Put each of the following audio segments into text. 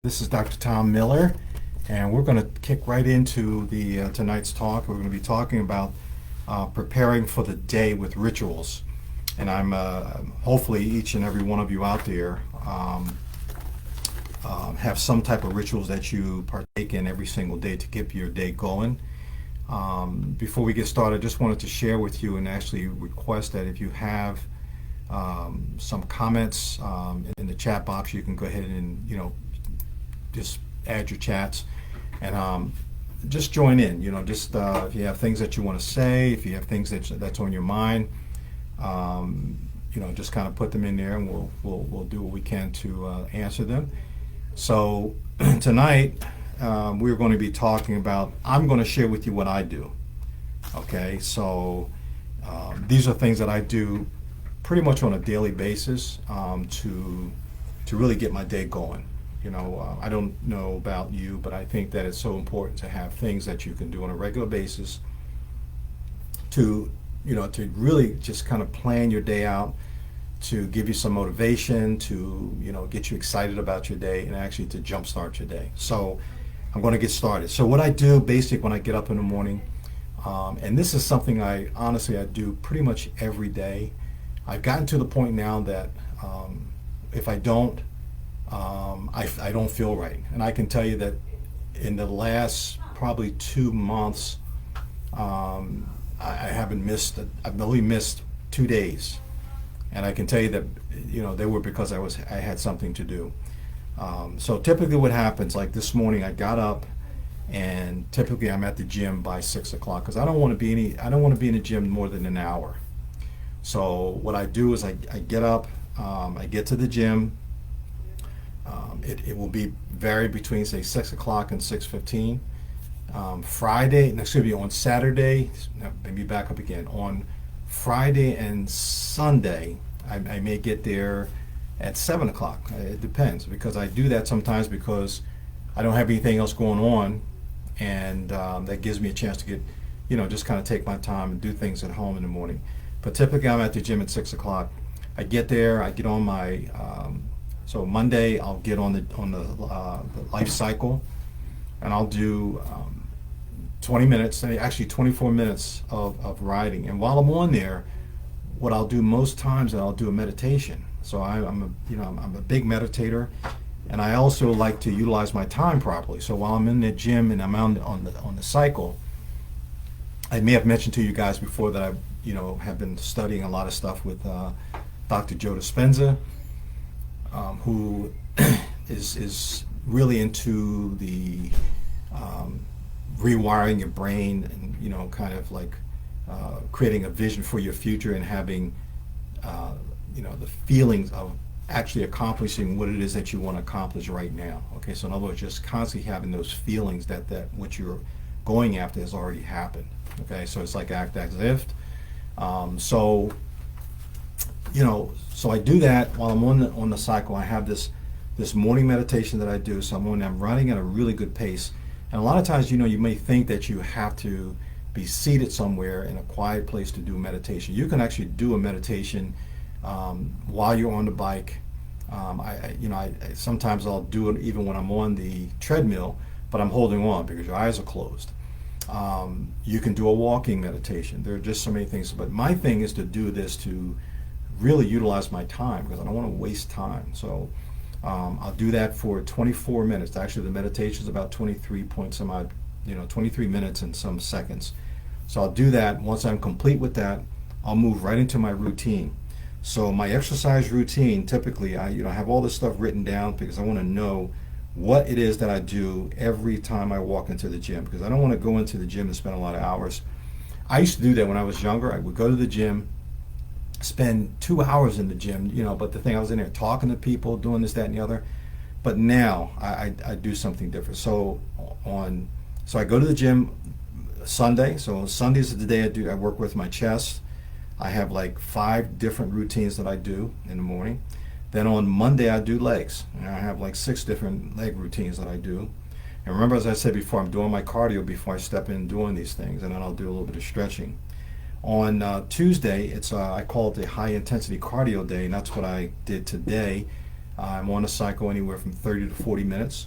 This is Dr. Tom Miller, and we're going to kick right into the tonight's talk. We're going to be talking about preparing for the day with rituals. And I'm hopefully each and every one of you out there have some type of rituals that you partake in every single day to get your day going. Before we get started, I just wanted to share with you and actually request that if you have some comments in the chat box, you can go ahead and just add your chats and just join in. Just if you have things that you want to say, if you have things that's on your mind, just kind of put them in there, and we'll do what we can to answer them. So tonight we're going to be talking about. I'm going to share with you what I do. Okay, so these are things that I do pretty much on a daily basis to really get my day going. I don't know about you, but I think that it's so important to have things that you can do on a regular basis to really just kind of plan your day out, to give you some motivation, to, get you excited about your day, and actually to jumpstart your day. So I'm going to get started. So what I do basically when I get up in the morning, and this is something I do pretty much every day. I've gotten to the point now that if I don't, I don't feel right. And I can tell you that in the last probably 2 months, I haven't missed, I've only missed 2 days. And I can tell you that, they were because I had something to do. So typically what happens, like this morning I got up, and typically I'm at the gym by 6 o'clock because I don't want to be in the gym more than an hour. So what I do is I get up, I get to the gym. It will be vary between say 6 o'clock and 6:15. On Saturday, let me back up again. On Friday and Sunday, I may get there at 7 o'clock. It depends, because I do that sometimes because I don't have anything else going on, and that gives me a chance to get, just kind of take my time and do things at home in the morning. But typically I'm at the gym at 6 o'clock. I get there, I get on my, so Monday I'll get on the life cycle, and I'll do 20 minutes, actually 24 minutes of riding. And while I'm on there, what I'll do most times is I'll do a meditation. So I'm a big meditator, and I also like to utilize my time properly. So while I'm in the gym and I'm on the cycle, I may have mentioned to you guys before that I have been studying a lot of stuff with Dr. Joe Dispenza, who is really into the rewiring your brain, and kind of like creating a vision for your future, and having the feelings of actually accomplishing what it is that you want to accomplish right now. Okay, so in other words, just constantly having those feelings that what you're going after has already happened. Okay, so it's like act as if. So I do that while I'm on the cycle. I have this morning meditation that I do. So I'm running at a really good pace. And a lot of times, you may think that you have to be seated somewhere in a quiet place to do meditation. You can actually do a meditation while you're on the bike. I sometimes I'll do it even when I'm on the treadmill, but I'm holding on because your eyes are closed. You can do a walking meditation. There are just so many things. But my thing is to do this to really utilize my time, because I don't want to waste time. So I'll do that for 24 minutes. Actually, the meditation is about 23 minutes and some seconds. So I'll do that. Once I'm complete with that, I'll move right into my routine. So my exercise routine, typically, I have all this stuff written down because I want to know what it is that I do every time I walk into the gym, because I don't want to go into the gym and spend a lot of hours. I used to do that when I was younger. I would go to the gym, spend 2 hours in the gym, but the thing, I was in there talking to people, doing this, that, and the other. But now I do something different. So I go to the gym Sunday. So Sundays is the day I work with my chest. I have like 5 different routines that I do in the morning. Then on Monday I do legs. And I have like 6 different leg routines that I do. And remember, as I said before, I'm doing my cardio before I step in doing these things, and then I'll do a little bit of stretching. On Tuesday, I call it the high intensity cardio day, and that's what I did today. I'm on a cycle anywhere from 30 to 40 minutes.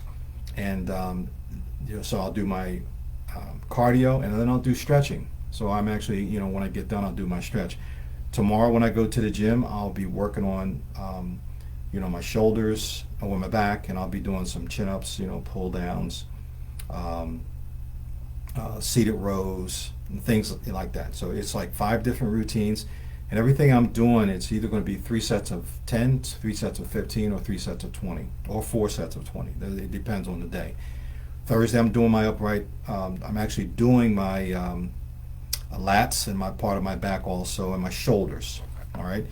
And so I'll do my cardio, and then I'll do stretching. So I'm actually, when I get done, I'll do my stretch. Tomorrow when I go to the gym, I'll be working on, my shoulders or my back, and I'll be doing some chin-ups, pull downs, seated rows, and things like that. So it's like 5 different routines, and everything I'm doing, it's either going to be 3 sets of 10, 3 sets of 15, or 3 sets of 20, or 4 sets of 20. It depends on the day. Thursday, I'm doing my upright. I'm actually doing my lats and my part of my back also, and my shoulders. All right,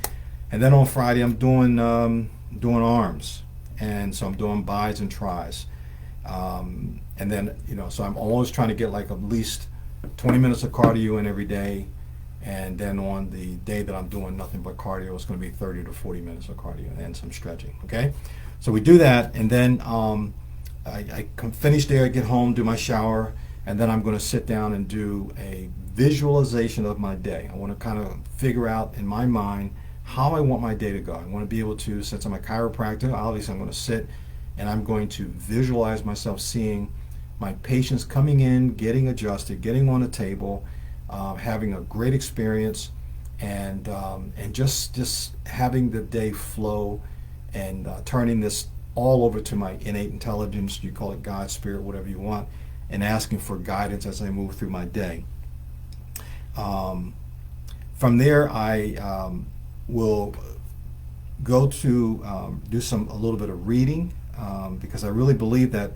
and then on Friday, I'm doing arms, and so I'm doing bis and tris. And then so I'm always trying to get like at least 20 minutes of cardio in every day. And then on the day that I'm doing nothing but cardio, it's going to be 30 to 40 minutes of cardio and some stretching. Okay, so we do that, and then I finish there, get home, do my shower, and then I'm going to sit down and do a visualization of my day. I want to kind of figure out in my mind how I want my day to go. I want to be able to, since I'm a chiropractor, obviously I'm going to sit and I'm going to visualize myself seeing my patients coming in, getting adjusted, getting on the table, having a great experience, and just having the day flow, and turning this all over to my innate intelligence. You call it God, Spirit, whatever you want, and asking for guidance as I move through my day. From there, I will go to do a little bit of reading, because I really believe that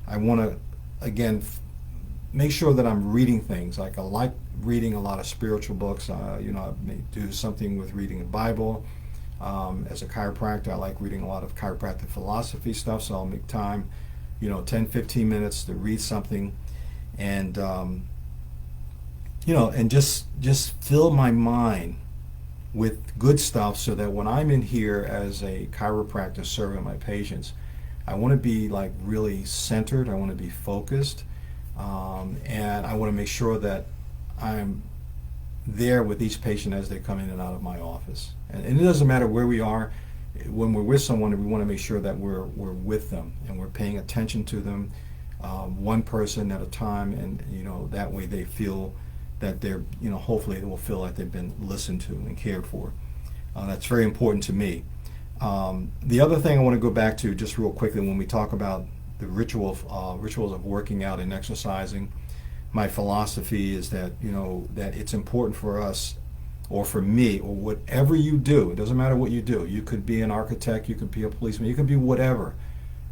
I want to, again, make sure that I'm reading things. Like I like reading a lot of spiritual books. I may do something with reading the Bible. As a chiropractor, I like reading a lot of chiropractic philosophy stuff, so I'll make time, 10, 15 minutes to read something, and and just fill my mind with good stuff, so that when I'm in here as a chiropractor serving my patients, I want to be like really centered. I want to be focused, and I want to make sure that I'm there with each patient as they come in and out of my office. And it doesn't matter where we are. When we're with someone, we want to make sure that we're with them and we're paying attention to them, one person at a time, and that way they feel that they're, hopefully they will feel like they've been listened to and cared for. That's very important to me. The other thing I want to go back to just real quickly, when we talk about the rituals of working out and exercising, my philosophy is that that it's important for us, or for me, or whatever you do. It doesn't matter what you do. You could be an architect, you could be a policeman, you could be whatever.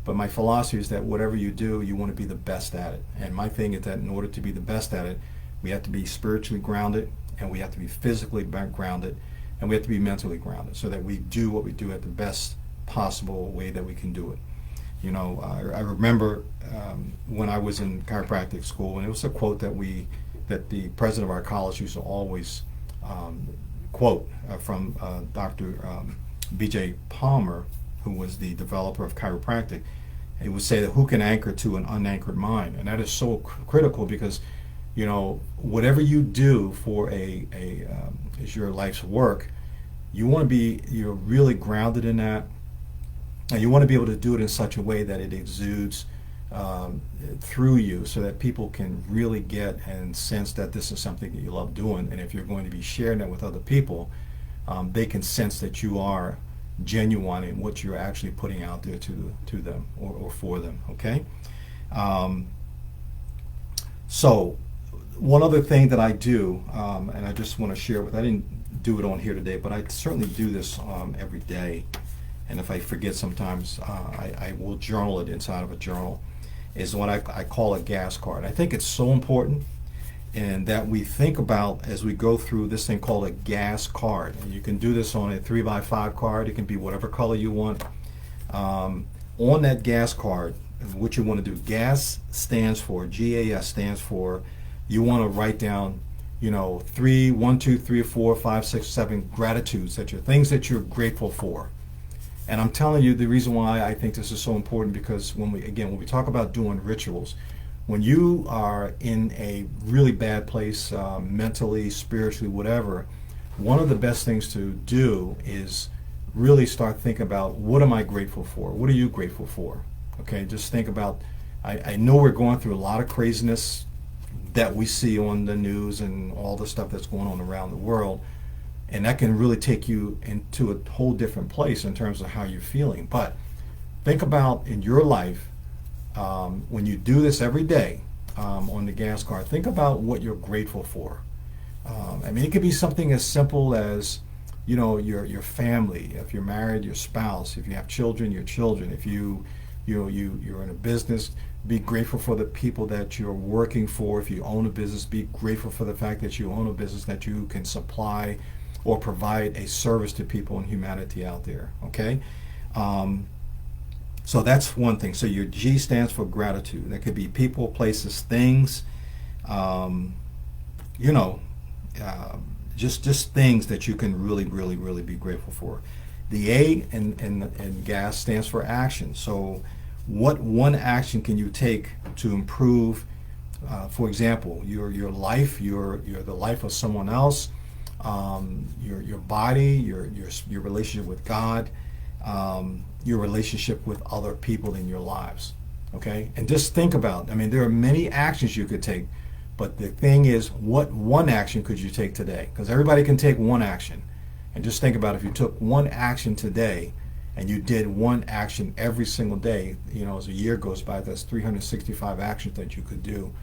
But my philosophy is that whatever you do, you want to be the best at it. And my thing is that in order to be the best at it, we have to be spiritually grounded, and we have to be physically grounded, and we have to be mentally grounded, so that we do what we do at the best possible way that we can do it. I remember when I was in chiropractic school, and it was a quote that the president of our college used to always quote from Dr. B.J. Palmer, who was the developer of chiropractic. He would say that who can anchor to an unanchored mind? And that is so critical, because whatever you do for is your life's work, you want to be really grounded in that. And you want to be able to do it in such a way that it exudes through you, so that people can really get and sense that this is something that you love doing. And if you're going to be sharing that with other people, they can sense that you are genuine in what you're actually putting out there to them or for them. Okay. So one other thing that I do, and I just want to share I didn't do it on here today, but I certainly do this every day. And if I forget sometimes, I will journal it inside of a journal, is what I call a gas card. I think it's so important, and that we think about as we go through this thing called a gas card. And you can do this on a 3x5 card. It can be whatever color you want. On that gas card, what you want to do, GAS stands for, GAS stands for, you want to write down, 1, 2, 3, 4, 5, 6, 7 gratitudes, things that you're grateful for. And I'm telling you, the reason why I think this is so important, because when we talk about doing rituals, when you are in a really bad place, mentally, spiritually, whatever, one of the best things to do is really start thinking about, what am I grateful for? What are you grateful for? Okay, just think about, I know we're going through a lot of craziness that we see on the news and all the stuff that's going on around the world, and that can really take you into a whole different place in terms of how you're feeling. But think about in your life, when you do this every day, on the gas card, think about what you're grateful for. I mean, it could be something as simple as, your family. If you're married, your spouse. If you have children, your children. If you're in a business, be grateful for the people that you're working for. If you own a business, be grateful for the fact that you own a business, that you can supply or provide a service to people and humanity out there. Okay. So that's one thing. So your G stands for gratitude. That could be people, places, things, just things that you can really, really, really be grateful for. The A in gas stands for action. So what one action can you take to improve, for example, your life, your the life of someone else, your body, your relationship with God, your relationship with other people in your lives. Okay? And just think about, I mean, there are many actions you could take, but the thing is, what one action could you take today? Because everybody can take one action. And just think about, if you took one action today and you did one action every single day, as a year goes by, that's 365 actions that you could do,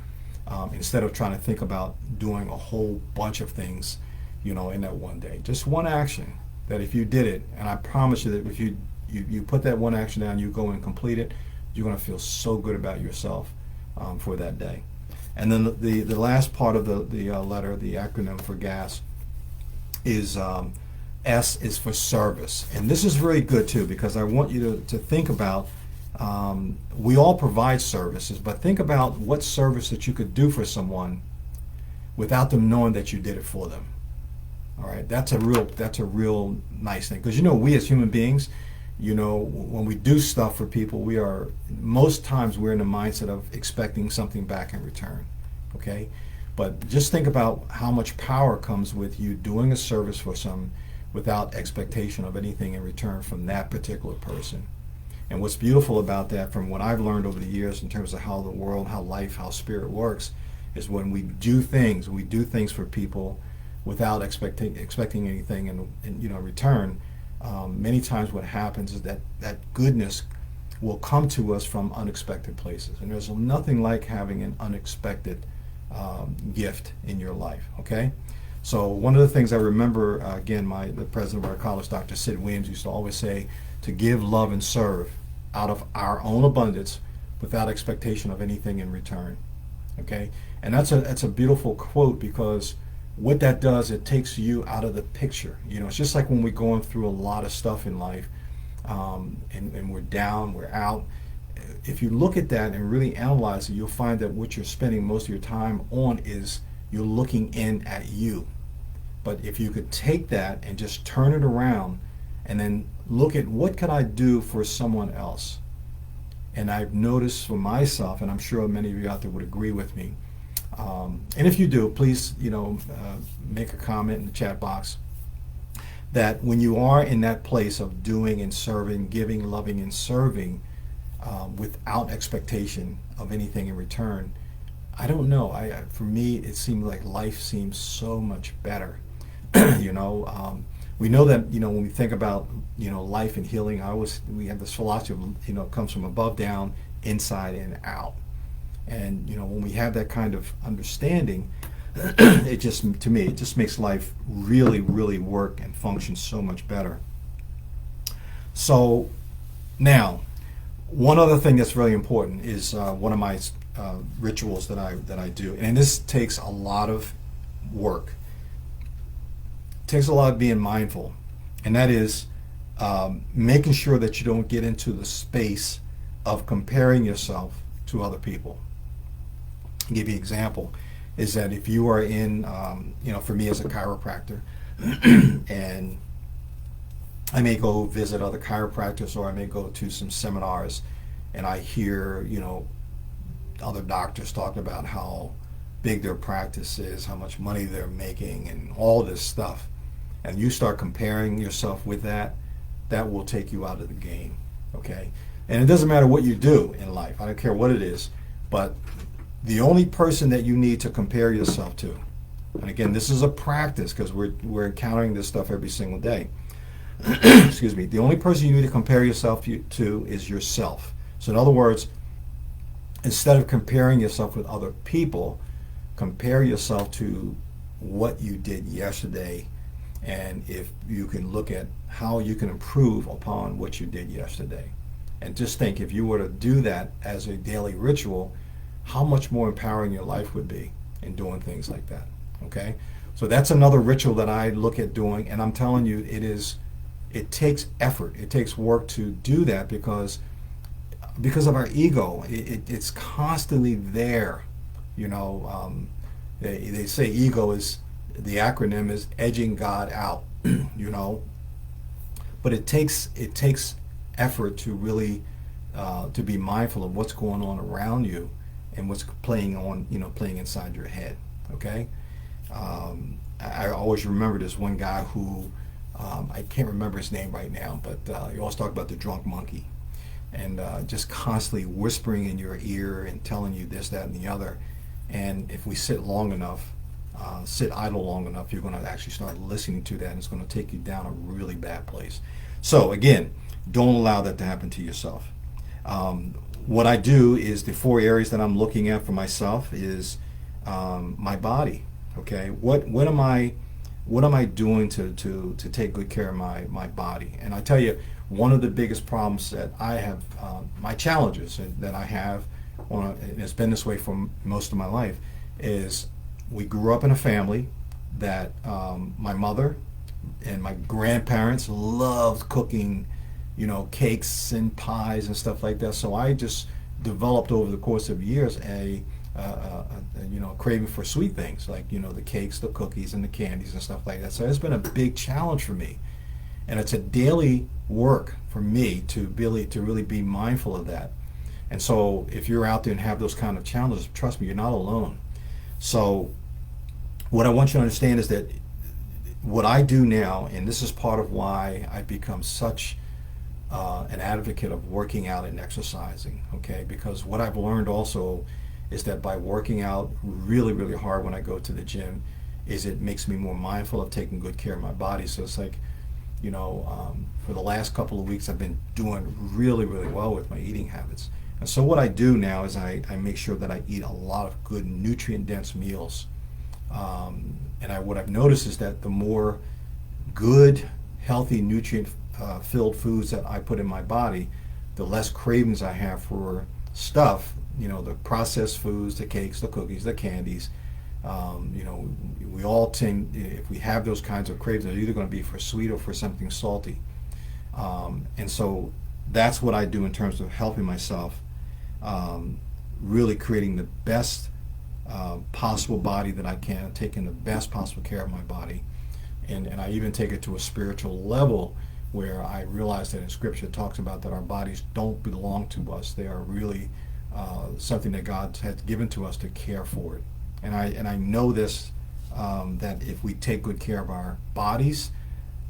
instead of trying to think about doing a whole bunch of things, in that one day. Just one action that if you did it, and I promise you that if you put that one action down, you go and complete it, you're going to feel so good about yourself for that day. And then the last part of the letter, the acronym for GAS, is S is for service. And this is really good too, because I want you to think about, we all provide services, but think about what service that you could do for someone without them knowing that you did it for them. All right, that's a real nice thing, because we as human beings, when we do stuff for people, most times we're in the mindset of expecting something back in return. Okay, but just think about how much power comes with you doing a service for someone without expectation of anything in return from that particular person. And what's beautiful about that, from what I've learned over the years in terms of how the world, how life, how spirit works, is when we do things for people without expecting anything in return. Many times what happens is that goodness will come to us from unexpected places. And there's nothing like having an unexpected gift in your life, okay? So one of the things I remember, again, the president of our college, Dr. Sid Williams, used to always say, to give, love, and serve out of our own abundance without expectation of anything in return, okay? And that's a beautiful quote, because what that does, it takes you out of the picture. It's just like when we're going through a lot of stuff in life, and we're down, we're out. If you look at that and really analyze it, you'll find that what you're spending most of your time on is you're looking in at you. But if you could take that and just turn it around and then look at, what could I do for someone else? And I've noticed for myself, and I'm sure many of you out there would agree with me, and if you do, please, make a comment in the chat box, that when you are in that place of doing and serving, giving, loving, and serving, without expectation of anything in return, I don't know. For me, it seemed like life seems so much better. We know that, when we think about, life and healing, we have this philosophy of, it comes from above down, inside and out. And, when we have that kind of understanding, to me, it just makes life really, really work and function so much better. So now, one other thing that's really important is one of my rituals that I do, and this takes a lot of work. It takes a lot of being mindful, and that is making sure that you don't get into the space of comparing yourself to other people. I'll give you an example. Is that if you are in, for me as a chiropractor, and I may go visit other chiropractors, or I may go to some seminars, and I hear, other doctors talking about how big their practice is, how much money they're making, and all this stuff, and you start comparing yourself with that, that will take you out of the game, okay? And it doesn't matter what you do in life. I don't care what it is, but the only person that you need to compare yourself to, and again, this is a practice because we're encountering this stuff every single day. Excuse me. The only person you need to compare yourself to is yourself. So in other words, instead of comparing yourself with other people, compare yourself to what you did yesterday, and if you can look at how you can improve upon what you did yesterday. And just think, if you were to do that as a daily ritual, how much more empowering your life would be in doing things like that. Okay? So that's another ritual that I look at doing, and I'm telling you, it takes effort. It takes work to do that because of our ego. It's constantly there. You know, they say ego is, the acronym is edging God out. You know, but it takes effort to really to be mindful of what's going on around you and what's playing inside your head. Okay, I always remember this one guy who I can't remember his name right now, but he always talked about the drunk monkey, and just constantly whispering in your ear and telling you this, that, and the other. And if we sit long enough, sit idle long enough, you're going to actually start listening to that, and it's going to take you down a really bad place. So again, don't allow that to happen to yourself. What I do is, the 4 areas that I'm looking at for myself is my body. Okay, what am I doing to take good care of my body? And I tell you, one of the biggest problems that I have, my challenges that I have, and it's been this way for most of my life, is we grew up in a family that my mother and my grandparents loved cooking, cakes and pies and stuff like that. So I just developed over the course of years a craving for sweet things, like the cakes, the cookies, and the candies and stuff like that. So it's been a big challenge for me, and it's a daily work for me to really be mindful of that. And so if you're out there and have those kind of challenges, trust me, you're not alone. So what I want you to understand is that what I do now, and this is part of why I've become such an advocate of working out and exercising, okay? Because what I've learned also is that by working out really, really hard when I go to the gym, it makes me more mindful of taking good care of my body. So it's like, for the last couple of weeks, I've been doing really, really well with my eating habits. And so what I do now is I make sure that I eat a lot of good nutrient-dense meals. What I've noticed is that the more good, healthy, nutrient-filled foods that I put in my body, the less cravings I have for stuff, the processed foods, the cakes, the cookies, the candies. We all tend, if we have those kinds of cravings, they're either going to be for sweet or for something salty. And so that's what I do in terms of helping myself, really creating the best possible body that I can, taking the best possible care of my body. And I even take it to a spiritual level where I realize that in Scripture it talks about that our bodies don't belong to us. They are really something that God has given to us to care for it. And I know this, that if we take good care of our bodies,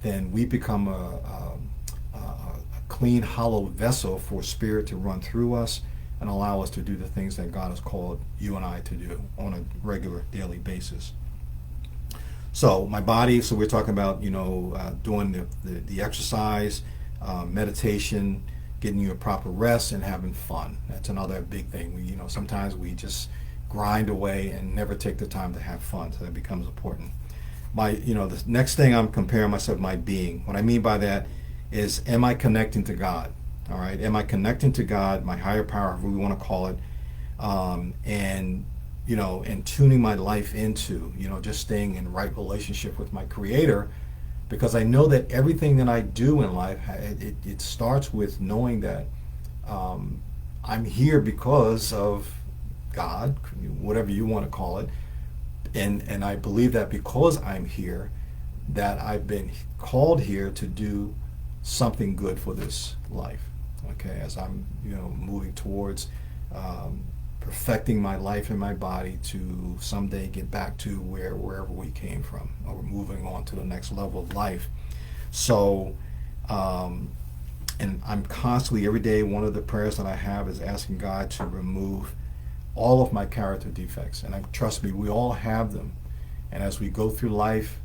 then we become a clean, hollow vessel for Spirit to run through us and allow us to do the things that God has called you and I to do on a regular, daily basis. So my body, so we're talking about, doing the exercise, meditation, getting you a proper rest, and having fun. That's another big thing. Sometimes we just grind away and never take the time to have fun, so that becomes important. The next thing I'm comparing myself, my being. What I mean by that is, am I connecting to God? All right, am I connecting to God, my higher power, however we want to call it, and tuning my life into, just staying in right relationship with my Creator, because I know that everything that I do in life, it starts with knowing that I'm here because of God, whatever you want to call it, and I believe that because I'm here, that I've been called here to do something good for this life. Okay, as I'm moving towards perfecting my life and my body to someday get back to wherever we came from, or moving on to the next level of life. So And I'm constantly, every day, one of the prayers that I have is asking God to remove all of my character defects. And trust me, we all have them. And as we go through life,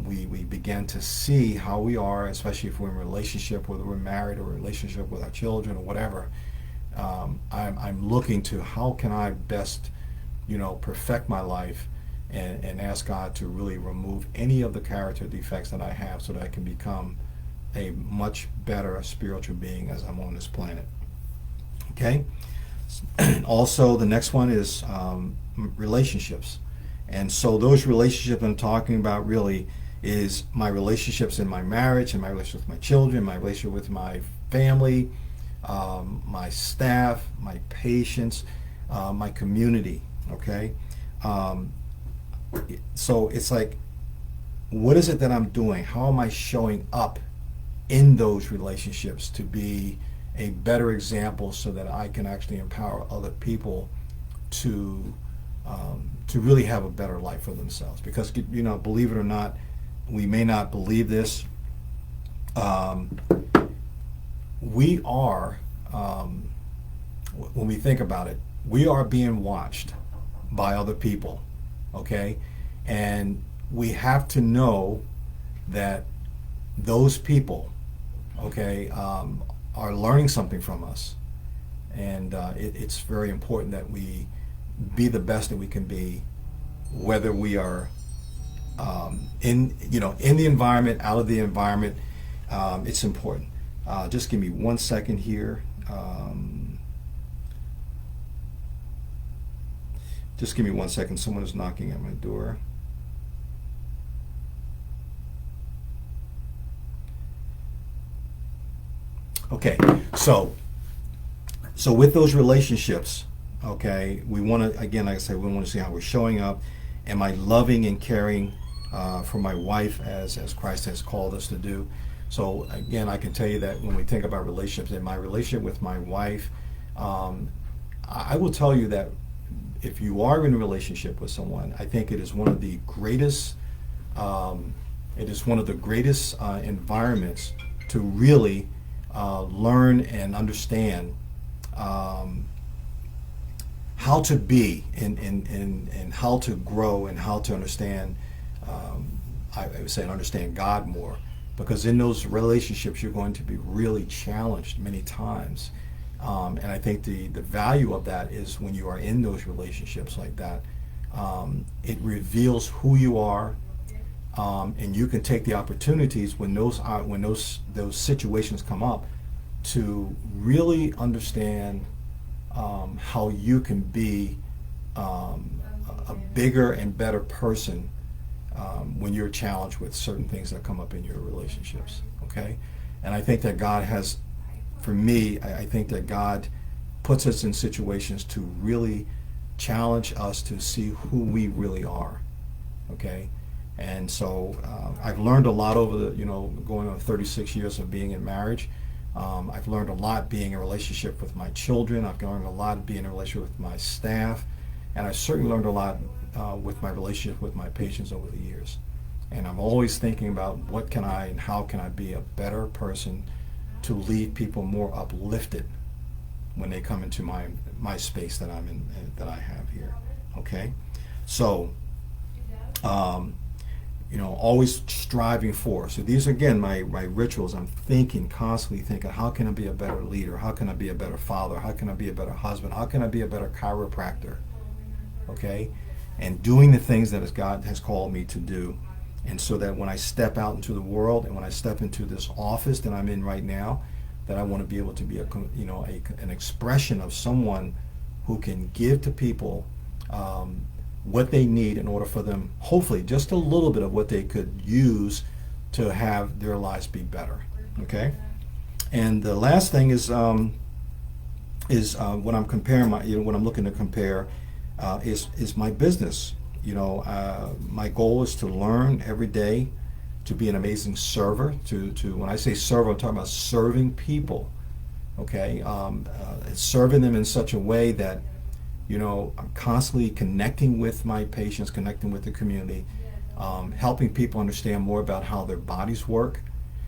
we begin to see how we are, especially if we're in a relationship, whether we're married or a relationship with our children or whatever. I'm looking to how can I best, perfect my life and ask God to really remove any of the character defects that I have so that I can become a much better spiritual being as I'm on this planet. Okay? Also, the next one is relationships. And so those relationships I'm talking about really is my relationships in my marriage, and my relationship with my children, my relationship with my family, my staff, my patients, my community, okay? So it's like, what is it that I'm doing? How am I showing up in those relationships to be a better example so that I can actually empower other people to really have a better life for themselves? Because, believe it or not, we may not believe this, we are, when we think about it, we are being watched by other people, okay? And we have to know that those people, okay, are learning something from us. And it's very important that we be the best that we can be, whether we are in the environment, out of the environment. It's important. Just give me 1 second here. Just give me 1 second. Someone is knocking at my door. Okay, so with those relationships, okay, we want to, again, like I said, we want to see how we're showing up. Am I loving and caring for my wife as Christ has called us to do? So again, I can tell you that when we think about relationships, in my relationship with my wife, I will tell you that if you are in a relationship with someone, I think it is one of the greatest, environments to really learn and understand how to be and how to grow and how to understand, I would say, understand God more. Because in those relationships, you're going to be really challenged many times. And I think the value of that is when you are in those relationships like that, it reveals who you are, and you can take the opportunities when those situations come up to really understand how you can be a bigger and better person when you're challenged with certain things that come up in your relationships. Okay, and I think that God has, for me, I think that God puts us in situations to really challenge us to see who we really are. Okay. And so I've learned a lot over the, going on 36 years of being in marriage. I've learned a lot being in a relationship with my children. I've learned a lot being in a relationship with my staff. And I've certainly learned a lot with my relationship with my patients over the years. And I'm always thinking about what can I and how can I be a better person to leave people more uplifted when they come into my space that I'm in, that I have here. Okay? So, always striving for. So these are, again, my rituals. I'm constantly thinking, how can I be a better leader? How can I be a better father? How can I be a better husband? How can I be a better chiropractor? Okay? And doing the things that God has called me to do. And so that when I step out into the world and when I step into this office that I'm in right now, that I want to be able to be an expression of someone who can give to people what they need in order for them, hopefully, just a little bit of what they could use to have their lives be better. Okay, and the last thing is when I'm comparing what I'm looking to compare is my business. My goal is to learn every day, to be an amazing server. To when I say server, I'm talking about serving people. Okay, serving them in such a way that I'm constantly connecting with my patients, connecting with the community, helping people understand more about how their bodies work,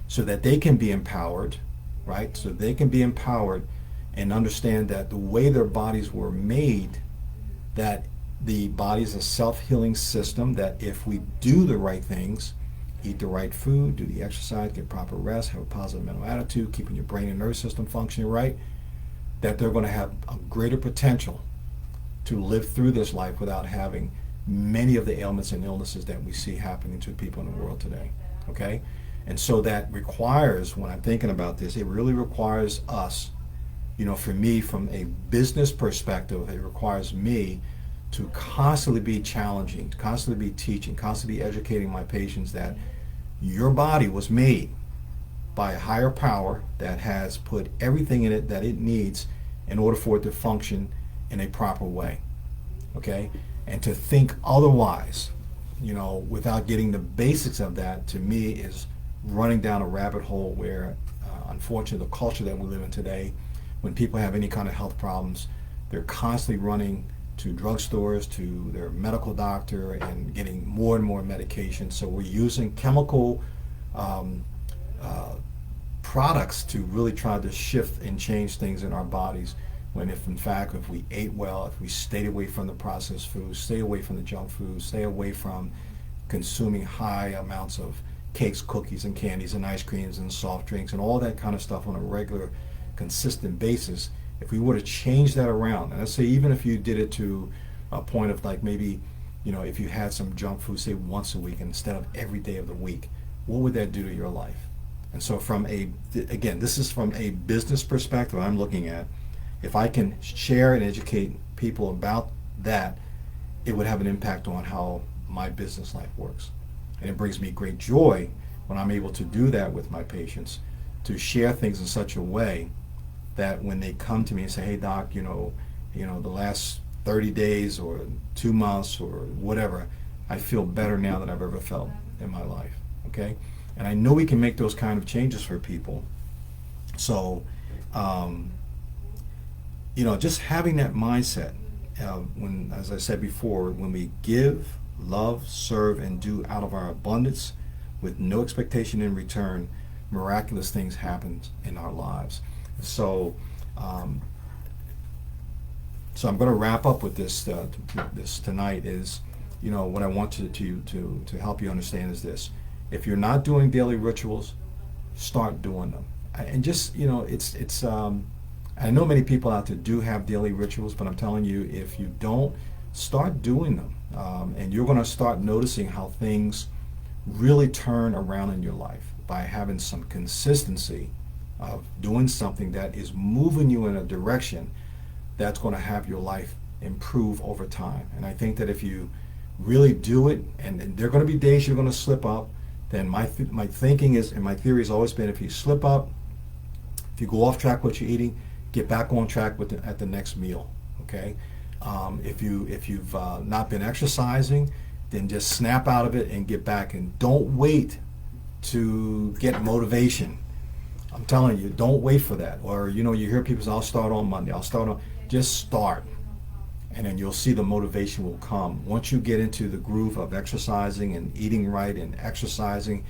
so that they can be empowered, right? So they can be empowered and understand that the way their bodies were made, that the body is a self-healing system, that if we do the right things, eat the right food, do the exercise, get proper rest, have a positive mental attitude, keeping your brain and nervous system functioning right, that they're going to have a greater potential to live through this life without having many of the ailments and illnesses that we see happening to people in the world today. Okay? And so that requires, when I'm thinking about this, it really requires us, for me, from a business perspective, it requires me to constantly be challenging, to constantly be teaching, constantly be educating my patients that your body was made by a higher power that has put everything in it that it needs in order for it to function in a proper way. Okay? And to think otherwise, without getting the basics of that, to me is running down a rabbit hole where, unfortunately, the culture that we live in today, when people have any kind of health problems, they're constantly running to drugstores, to their medical doctor, and getting more and more medication. So we're using chemical products to really try to shift and change things in our bodies, when if in fact, if we ate well, if we stayed away from the processed foods, stay away from the junk food, stay away from consuming high amounts of cakes, cookies, and candies, and ice creams, and soft drinks, and all that kind of stuff on a regular, consistent basis, if we were to change that around, and let's say even if you did it to a point of like maybe, if you had some junk food, say once a week instead of every day of the week, what would that do to your life? And so again, this is from a business perspective I'm looking at. If I can share and educate people about that, it would have an impact on how my business life works. And it brings me great joy when I'm able to do that with my patients, to share things in such a way that when they come to me and say, hey doc, the last 30 days or 2 months or whatever, I feel better now than I've ever felt in my life. Okay? And I know we can make those kind of changes for people. So, just having that mindset, when, as I said before, when we give, love, serve, and do out of our abundance with no expectation in return, miraculous things happen in our lives. So, so I'm going to wrap up with this. This tonight is, what I want to help you understand is this: if you're not doing daily rituals, start doing them. And just, it's. I know many people out there do have daily rituals, but I'm telling you, if you don't, start doing them, and you're going to start noticing how things really turn around in your life by having some consistency of doing something that is moving you in a direction that's going to have your life improve over time. And I think that if you really do it, and there are going to be days you're going to slip up, then my thinking is, and my theory has always been, if you slip up, if you go off track what you're eating, get back on track at the next meal. Okay? If you've not been exercising, then just snap out of it and get back, and don't wait to get motivation. I'm telling you, don't wait for that. Or, you hear people say, I'll start on Monday. Just start. And then you'll see the motivation will come. Once you get into the groove of exercising and eating right and exercising,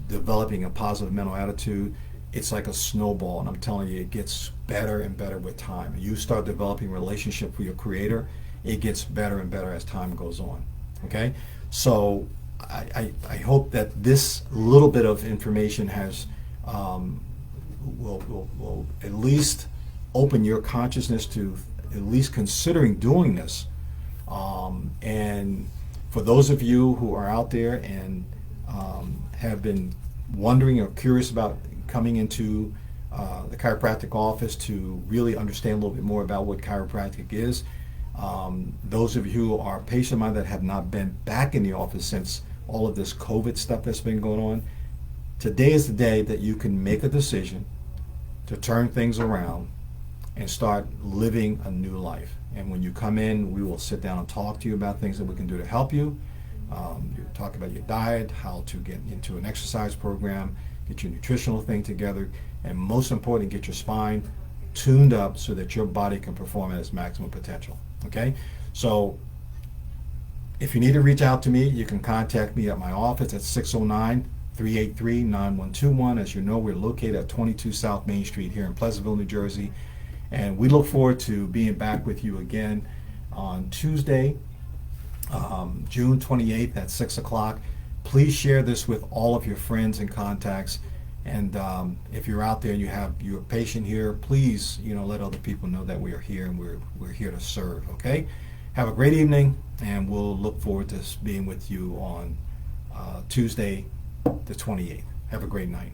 developing a positive mental attitude, it's like a snowball. And I'm telling you, it gets better and better with time. You start developing a relationship with your Creator, it gets better and better as time goes on. Okay? So I hope that this little bit of information has will at least open your consciousness to at least considering doing this. And for those of you who are out there and have been wondering or curious about coming into the chiropractic office to really understand a little bit more about what chiropractic is, those of you who are patients of mine that have not been back in the office since all of this COVID stuff that's been going on, today is the day that you can make a decision to turn things around and start living a new life. And when you come in, we will sit down and talk to you about things that we can do to help you. You talk about your diet, how to get into an exercise program, get your nutritional thing together, and most importantly, get your spine tuned up so that your body can perform at its maximum potential. Okay? So if you need to reach out to me, you can contact me at my office at 383-9121. As you know, we're located at 22 South Main Street here in Pleasantville, New Jersey. And we look forward to being back with you again on Tuesday, June 28th at 6 o'clock. Please share this with all of your friends and contacts. And if you're out there and you're a patient here, please, let other people know that we are here and we're here to serve. Okay. Have a great evening, and we'll look forward to being with you on Tuesday, the 28th. Have a great night.